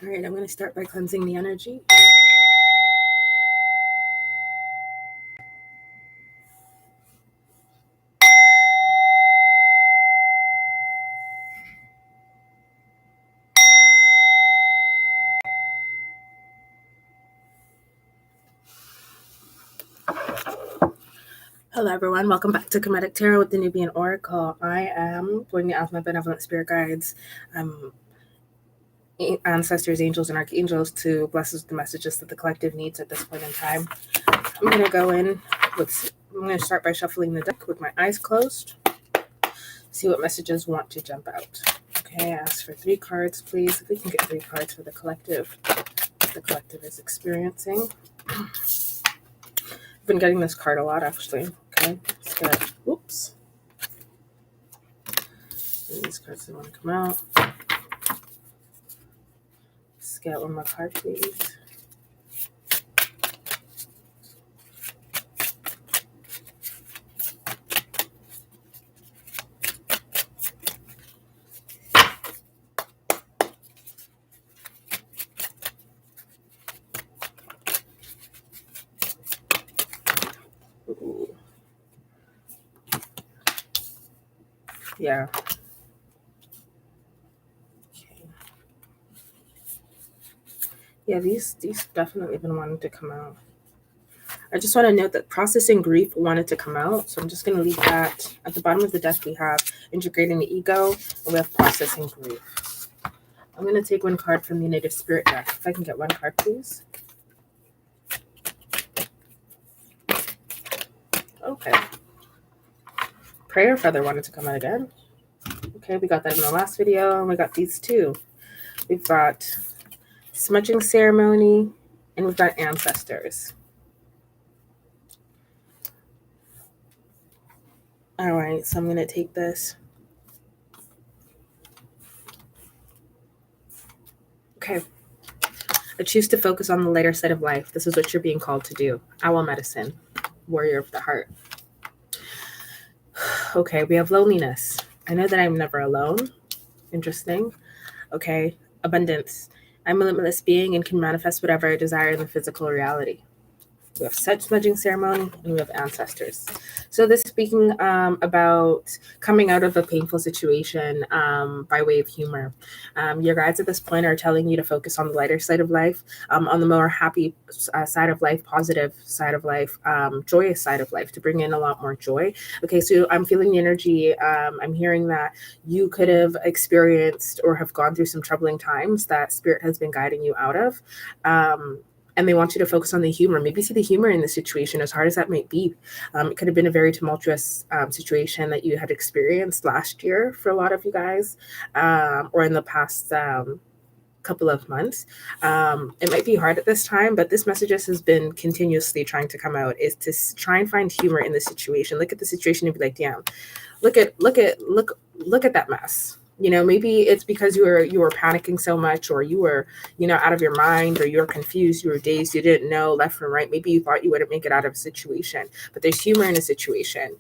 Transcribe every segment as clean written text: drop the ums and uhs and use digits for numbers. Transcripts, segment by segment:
All right, I'm going to start by cleansing the energy. Hello, everyone. Welcome back to Kemetic Tarot with the Nubian Oracle. I am going to ask my benevolent spirit guides, ancestors, angels, and archangels to bless us with the messages that the collective needs at this point in time. I'm going to go in with, I'm going to start by shuffling the deck with my eyes closed, see what messages want to jump out. Okay, I ask for 3 cards, please. If we can get 3 cards for the collective is experiencing. I've been getting this card a lot, actually. Okay, let's get, oops. And these cards that want to come out. Let's get one more card, please. Ooh. Yeah. Okay. Yeah, these definitely been wanting to come out. I just want to note that processing grief wanted to come out, so I'm just going to leave that at the bottom of the deck. We have integrating the ego, and we have processing grief. I'm going to take 1 card from the Native Spirit deck. If I can get 1 card, please. Okay. Prayer Feather wanted to come out again. Okay, we got that in the last video, and we got these 2. We've got Smudging Ceremony, and we've got Ancestors. All right, so I'm going to take this. Okay. I choose to focus on the lighter side of life. This is what you're being called to do. Owl medicine, warrior of the heart. Okay, we have loneliness. I know that I'm never alone. Interesting. Okay, abundance. I'm a limitless being and can manifest whatever I desire in the physical reality. We have smudging ceremony, and we have ancestors. So this is speaking about coming out of a painful situation by way of humor. Your guides at this point are telling you to focus on the lighter side of life, on the more happy side of life, positive side of life, joyous side of life, to bring in a lot more joy. Okay, so I'm feeling the energy. I'm hearing that you could have experienced or have gone through some troubling times that Spirit has been guiding you out of. And they want you to focus on the humor. Maybe see the humor in the situation, as hard as that might be. It could have been a very tumultuous situation that you had experienced last year for a lot of you guys, or in the past couple of months. It might be hard at this time, but this message has been continuously trying to come out, is to try and find humor in the situation. Look at the situation and be like, damn, look at that mess. You know, maybe it's because you were panicking so much, or you were, out of your mind, or you were confused, you were dazed, you didn't know left from right. Maybe you thought you wouldn't make it out of a situation, but there's humor in a situation.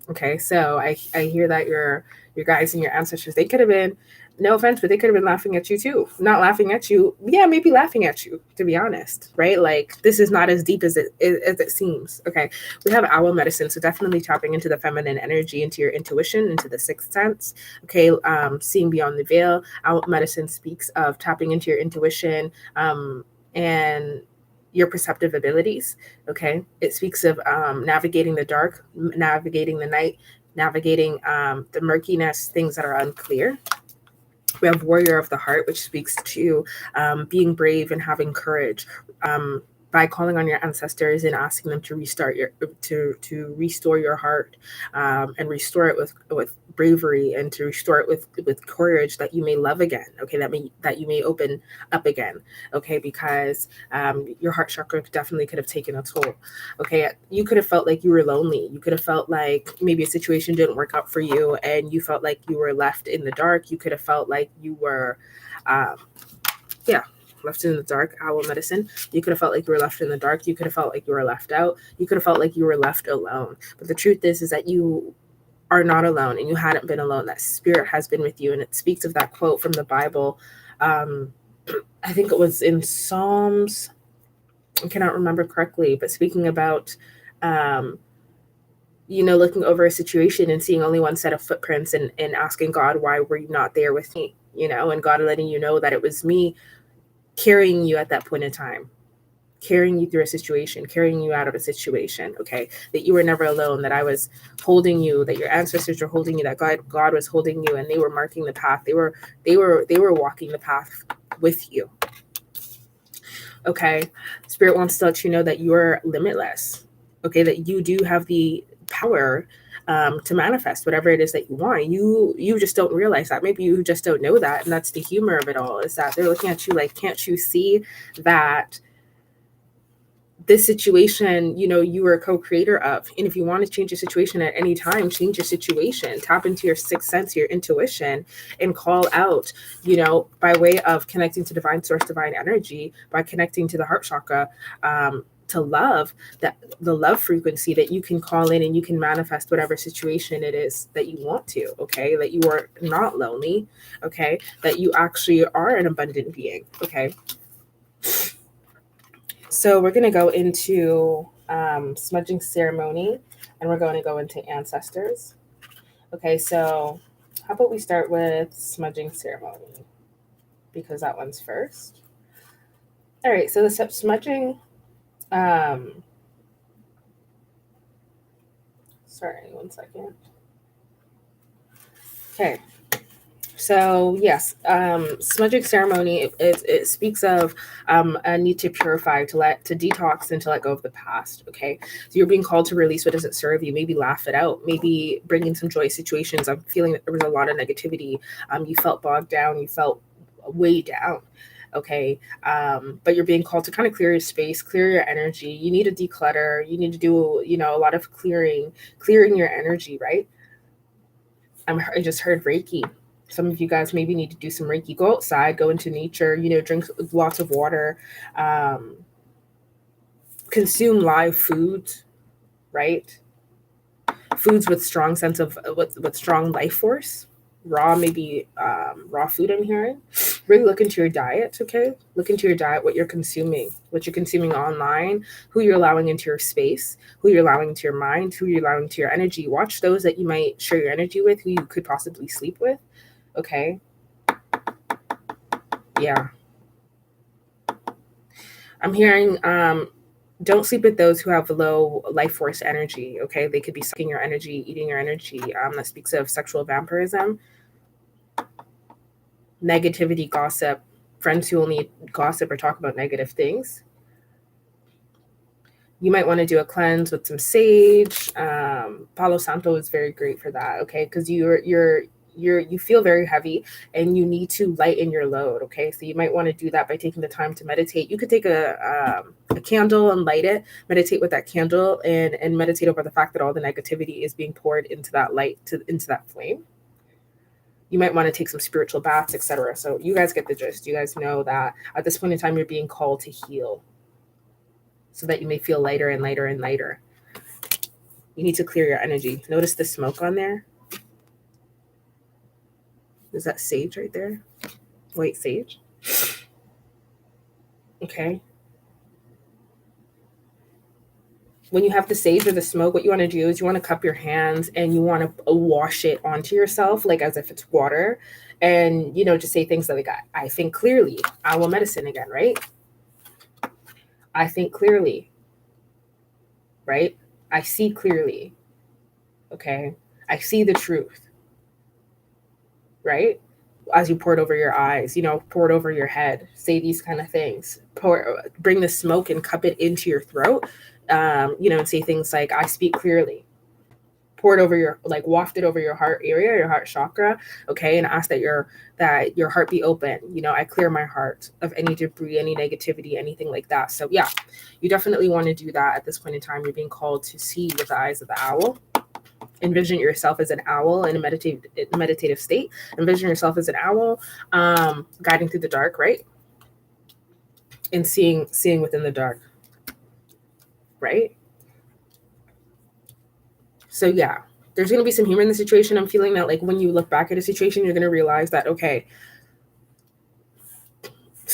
Okay, so I hear that your guys and your ancestors, they could have been, no offense, but they could have been laughing at you too. Not laughing at you, yeah, maybe laughing at you, to be honest, right? Like, this is not as deep as it seems. Okay, we have owl medicine, so definitely tapping into the feminine energy, into your intuition, into the sixth sense. Okay, seeing beyond the veil. Owl medicine speaks of tapping into your intuition, and your perceptive abilities. Okay, it speaks of navigating the dark, navigating the night, navigating the murkiness, things that are unclear. We have warrior of the heart, which speaks to being brave and having courage, by calling on your ancestors and asking them to restart to restore your heart, and restore it with bravery, and to restore it with courage, that you may love again. Okay, that you may open up again. Okay, because your heart chakra definitely could have taken a toll. Okay, you could have felt like you were lonely. You could have felt like maybe a situation didn't work out for you, and you felt like you were left in the dark. You could have felt like you were, left in the dark. Owl medicine. You could have felt like you were left in the dark. You could have felt like you were left out. You could have felt like you were left alone. But the truth is that you are not alone, and you hadn't been alone. That Spirit has been with you, and it speaks of that quote from the Bible. I think it was in Psalms, I cannot remember correctly, but speaking about, looking over a situation and seeing only one set of footprints, and asking God, why were you not there with me? And God letting you know that it was me carrying you at that point in time, carrying you through a situation, carrying you out of a situation, okay? That you were never alone, that I was holding you, that your ancestors were holding you, that God was holding you, and they were marking the path. They were walking the path with you. Okay. Spirit wants to let you know that you're limitless. Okay, that you do have the power to manifest whatever it is that you want. You just don't realize that. Maybe you just don't know that, and that's the humor of it all. Is that they're looking at you like, can't you see that this situation, you were a co-creator of? And if you want to change your situation at any time, change your situation, tap into your sixth sense, your intuition, and call out, by way of connecting to divine source, divine energy, by connecting to the heart chakra, to love, that the love frequency, that you can call in and you can manifest whatever situation it is that you want to. Okay, that you are not lonely. Okay, that you actually are an abundant being. Okay. So we're going to go into smudging ceremony, and we're going to go into ancestors. Okay, so how about we start with smudging ceremony, because that one's first. All right, so the smudging, sorry, 1 second. Okay. So yes, smudging ceremony, it speaks of a need to purify, to detox, and to let go of the past. Okay, so you're being called to release what doesn't serve you. Maybe laugh it out. Maybe bring in some joy situations. I'm feeling that there was a lot of negativity. You felt bogged down. You felt way down. Okay, but you're being called to kind of clear your space, clear your energy. You need to declutter. You need to do a lot of clearing your energy. Right. I just heard Reiki. Some of you guys maybe need to do some Reiki. Go outside, go into nature, drink lots of water, consume live foods, right? Foods with strong sense of, with strong life force. Maybe raw food, I'm hearing. Really look into your diet, okay? Look into your diet, what you're consuming online, who you're allowing into your space, who you're allowing into your mind, who you're allowing into your energy. Watch those that you might share your energy with, who you could possibly sleep with, okay? Yeah. I'm hearing don't sleep with those who have low life force energy, okay? They could be sucking your energy, eating your energy. That speaks of sexual vampirism, negativity, gossip, friends who only gossip or talk about negative things. You might want to do a cleanse with some sage. Palo Santo is very great for that, okay? Because you feel very heavy and you need to lighten your load, okay? So you might want to do that by taking the time to meditate. You could take a candle and light it, meditate with that candle, and meditate over the fact that all the negativity is being poured into that light, into that flame. You might want to take some spiritual baths, etc. So you guys get the gist. You guys know that at this point in time, you're being called to heal so that you may feel lighter and lighter and lighter. You need to clear your energy. Notice the smoke on there? Is that sage right there? White sage? Okay. When you have the sage or the smoke, what you want to do is you want to cup your hands and you want to wash it onto yourself, like as if it's water. And, just say things like, I think clearly. Owl medicine again, right? I think clearly, right? I see clearly. Okay. I see the truth, right? As you pour it over your eyes, pour it over your head, say these kind of things, bring the smoke and cup it into your throat, and say things like, I speak clearly. Pour it over waft it over your heart area, your heart chakra, okay, and ask that your heart be open. I clear my heart of any debris, any negativity, anything like that. So yeah, you definitely want to do that at this point in time. You're being called to see with the eyes of the owl. Envision yourself as an owl in a meditative state. Envision yourself as an owl, guiding through the dark, right? And seeing within the dark, right? So yeah, there's going to be some humor in the situation. I'm feeling that when you look back at a situation, you're going to realize that, okay,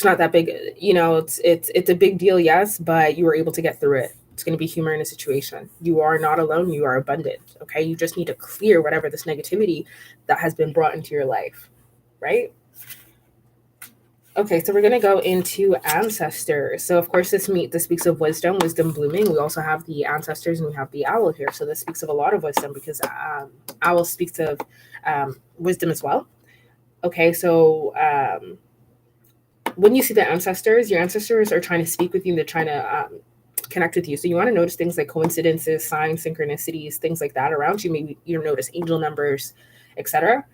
It's not that big, it's a big deal, yes, but you were able to get through it. It's going to be humor in a situation. You are not alone. You are abundant. Okay. You just need to clear whatever this negativity that has been brought into your life. Right. Okay, so we're going to go into ancestors. So, of course, this speaks of wisdom blooming. We also have the ancestors and we have the owl here. So this speaks of a lot of wisdom because owl speaks of wisdom as well. Okay, so when you see the ancestors, your ancestors are trying to speak with you. They're trying to connect with you. So you want to notice things like coincidences, signs, synchronicities, things like that around you. Maybe you notice angel numbers, etc.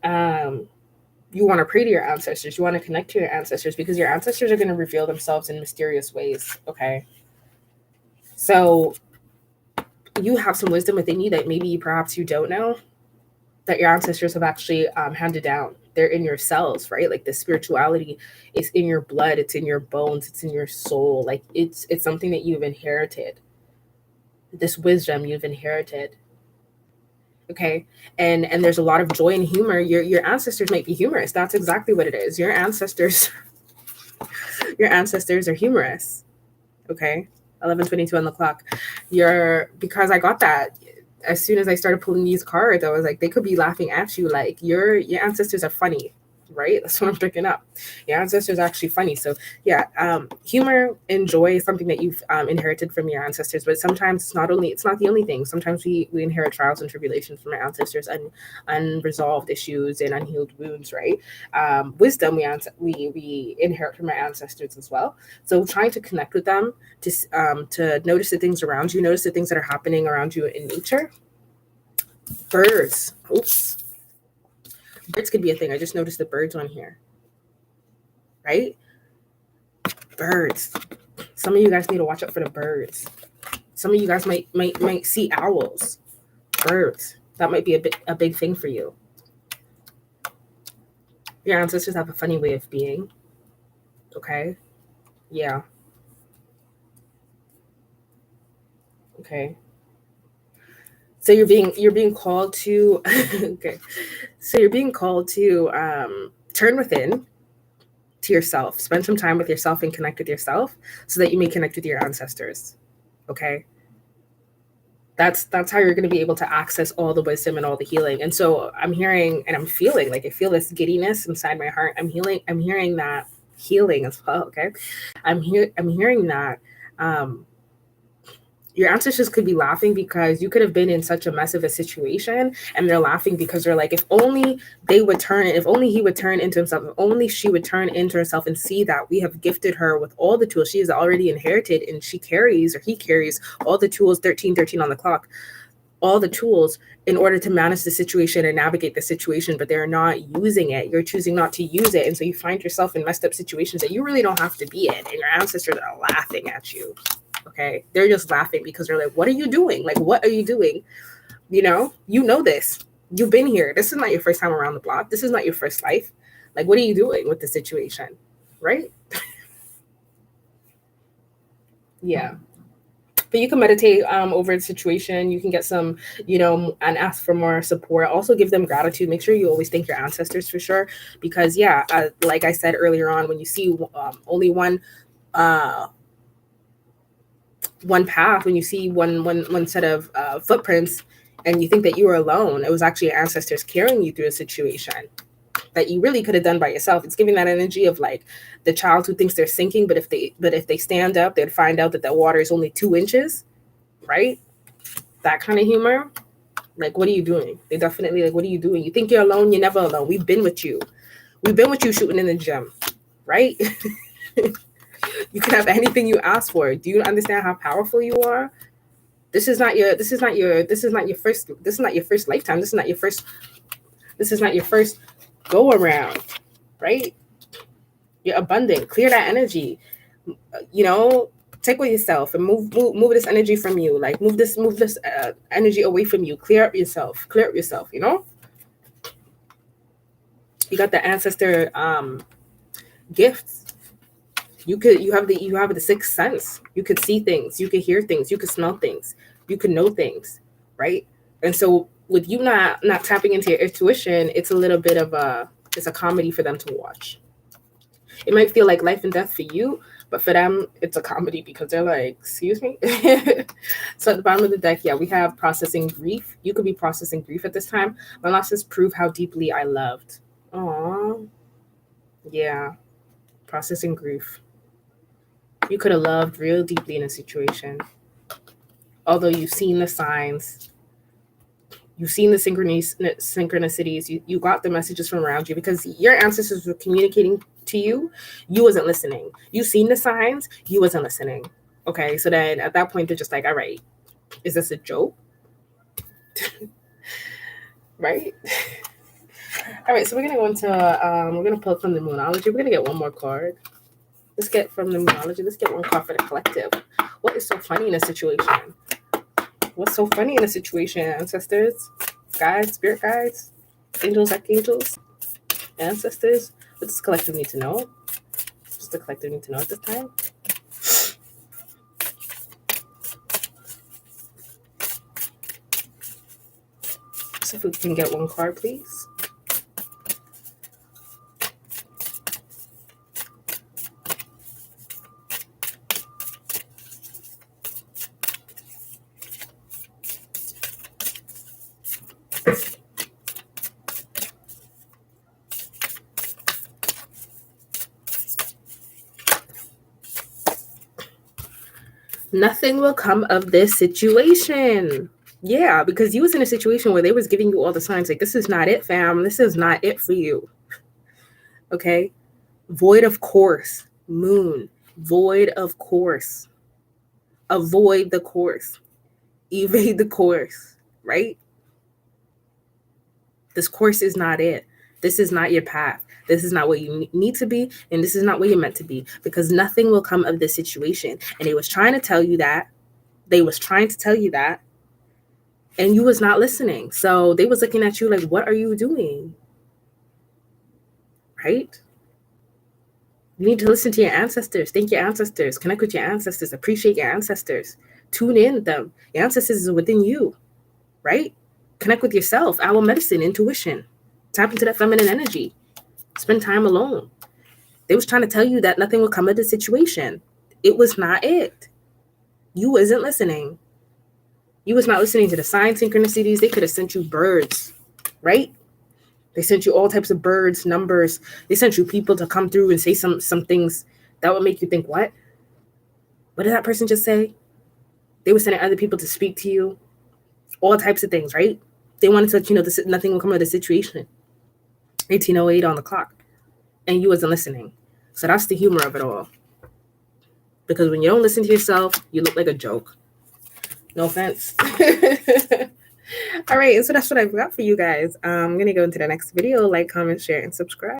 You want to pray to your ancestors. You want to connect to your ancestors because your ancestors are going to reveal themselves in mysterious ways. Okay. So you have some wisdom within you that maybe perhaps you don't know that your ancestors have actually handed down. They're in your cells, right? Like the spirituality is in your blood. It's in your bones. It's in your soul. Like it's something that you've inherited. This wisdom you've inherited. Okay. And there's a lot of joy and humor. Your ancestors might be humorous. That's exactly what it is. Your ancestors are humorous. Okay. 11:22 on the clock. Because I got that as soon as I started pulling these cards, I was like, they could be laughing at you. Like your ancestors are funny, right? That's what I'm picking up. Your ancestors are actually funny. So yeah, humor and joy is something that you've inherited from your ancestors. But sometimes it's not the only thing. Sometimes we inherit trials and tribulations from our ancestors and unresolved issues and unhealed wounds, right? Wisdom we inherit from our ancestors as well. So trying to connect with them, to notice the things around you, notice the things that are happening around you in nature. Birds. Oops. Birds could be a thing. I just noticed the birds on here. Right? Birds. Some of you guys need to watch out for the birds. Some of you guys might see owls. Birds. That might be a big thing for you. Your ancestors have a funny way of being. Okay? Yeah. Okay. So you're being called to okay. So you're being called to turn within to yourself. Spend some time with yourself and connect with yourself so that you may connect with your ancestors. Okay? That's how you're going to be able to access all the wisdom and all the healing. And so I'm hearing and I'm feeling like I feel this giddiness inside my heart. I'm hearing that healing as well. Okay? I'm hearing that your ancestors could be laughing because you could have been in such a mess of a situation, and they're laughing because they're like, if only he would turn into himself, if only she would turn into herself and see that we have gifted her with all the tools she has already inherited, and he carries all the tools, 13 on the clock, all the tools in order to manage the situation and navigate the situation, but they're not using it. You're choosing not to use it. And so you find yourself in messed up situations that you really don't have to be in, and your ancestors are laughing at you. Okay, they're just laughing because they're like, what are you doing? Like, what are you doing? You know this. You've been here. This is not your first time around the block. This is not your first life. Like, what are you doing with the situation? Right? Yeah. But you can meditate over the situation. You can get some, and ask for more support. Also give them gratitude. Make sure you always thank your ancestors for sure. Because, yeah, like I said earlier on, when you see only one path, when you see one set of footprints and you think that you were alone, it was actually your ancestors carrying you through a situation that you really could have done by yourself. It's giving that energy of like the child who thinks they're sinking, but if they stand up, they'd find out that the water is only 2 inches, right? That kind of humor. Like, what are you doing? They definitely like, what are you doing? You think you're alone? You're never alone. We've been with you shooting in the gym, right? You can have anything you ask for. Do you understand how powerful you are? This is not your first lifetime. This is not your first go around, right? You're abundant. Clear that energy. Take with yourself and move this energy from you. Like move this energy away from you. Clear up yourself. You got the ancestor gifts. You have the sixth sense. You could see things, you could hear things, you could smell things, you could know things, right? And so with you not tapping into your intuition, it's a little bit of it's a comedy for them to watch. It might feel like life and death for you, but for them, it's a comedy because they're like, excuse me? So at the bottom of the deck, yeah, we have processing grief. You could be processing grief at this time. My losses prove how deeply I loved. Aww. Yeah, processing grief. You could have loved real deeply in a situation. Although you've seen the signs, you've seen the synchronicities, you got the messages from around you because your ancestors were communicating to you. You wasn't listening. You seen the signs, you wasn't listening. Okay, so then at that point, they're just like, all right, is this a joke? Right? All right, so we're going to go into, we're going to pull from the numerology. We're going to get one more card. Let's get from the numerology. Let's get one card for the collective. What is so funny in a situation? What's so funny in a situation, ancestors, guides, spirit guides, angels, archangels, ancestors? What does the collective need to know? What does the collective need to know at this time? So if we can get one card, please. Nothing will come of this situation. Yeah, because you was in a situation where they was giving you all the signs like, this is not it, fam. This is not it for you. Okay? Void of course. Moon. Void of course. Avoid the course. Evade the course. Right? This course is not it. This is not your path. This is not what you need to be, and this is not what you're meant to be, because nothing will come of this situation. And they was trying to tell you that. They was trying to tell you that. And you was not listening. So they was looking at you like, what are you doing? Right? You need to listen to your ancestors. Thank your ancestors. Connect with your ancestors. Appreciate your ancestors. Tune in with them. Your ancestors is within you. Right? Connect with yourself. Our medicine, intuition. Tap into that feminine energy. Spend time alone. They was trying to tell you that nothing would come of the situation. It was not it. You wasn't listening. You was not listening to the sign synchronicities. They could have sent you birds, right? They sent you all types of birds, numbers. They sent you people to come through and say some things that would make you think, what? What did that person just say? They were sending other people to speak to you. All types of things, right? They wanted to let you know this, nothing will come of the situation. 1808 on the clock. And you wasn't listening. So that's the humor of it all. Because when you don't listen to yourself, you look like a joke. No offense. All right, so that's what I've got for you guys. I'm going to go into the next video. Like, comment, share, and subscribe.